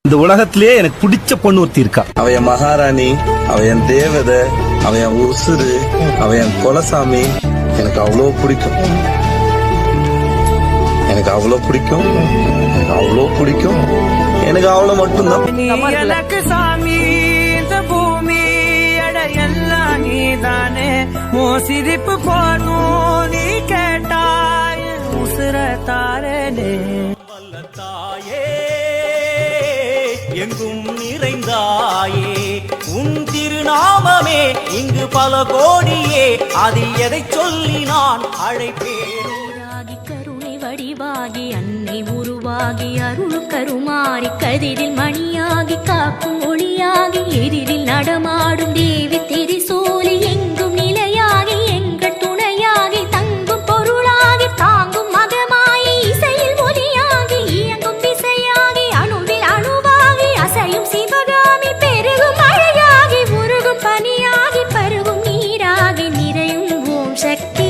இந்த உலகத்திலேயே எனக்கு பிடிச்ச பொண்ணு ஒருத்தி இருக்கா. அவ என் மகாராணி, அவ என் தேவதை, அவ என் உசுறு, அவ என் குலசாமி. எனக்கு அவ்வளோ பிடிக்கும், எனக்கு அவ்வளோ பிடிக்கும், எனக்கு அவ்வளோ பிடிக்கும், எனக்கு அவ்வளோ மட்டும்தான். எனக்கு சாமி இந்த பூமி எல்லாம் நீதானே, ஓ சிரிப்பு போனும் நீ கேட்டாய் உசுர தாரனே. வல்லத்தாயே எங்கும் நிறைந்தாயே, உன் திருநாமமே இங்கு பல கோடியே, அதில் எதை சொல்லி நான் அழைப்பேன். கருணை வடிவாகி அன்னை உருவாகி அருள் கருமாறி கதிரில் மணியாகி காக்கும் ஒளியாகி எதிரில் நடமாடும் தேவி திரிசூலி எங்கும் நிலையாகி எங்கள் துணையாகி தங்கும் பொருளாகி தாங்கும் மகமாயி இசையில் ஒலியாகி இயங்கும் திசையாகி அணுவில் அணுவாகி அசையும் சிவகாமி பெருகும் மழையாகி உருகும் பனியாகி பருகும் நீராகி நிறையும் ஓம் சக்தி.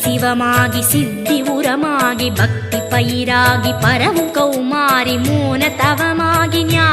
சிவமாகி சித்தி உரமாகி பக்தி பயிராகி பரவும் கௌமாரி மூன தவமாகி ஞான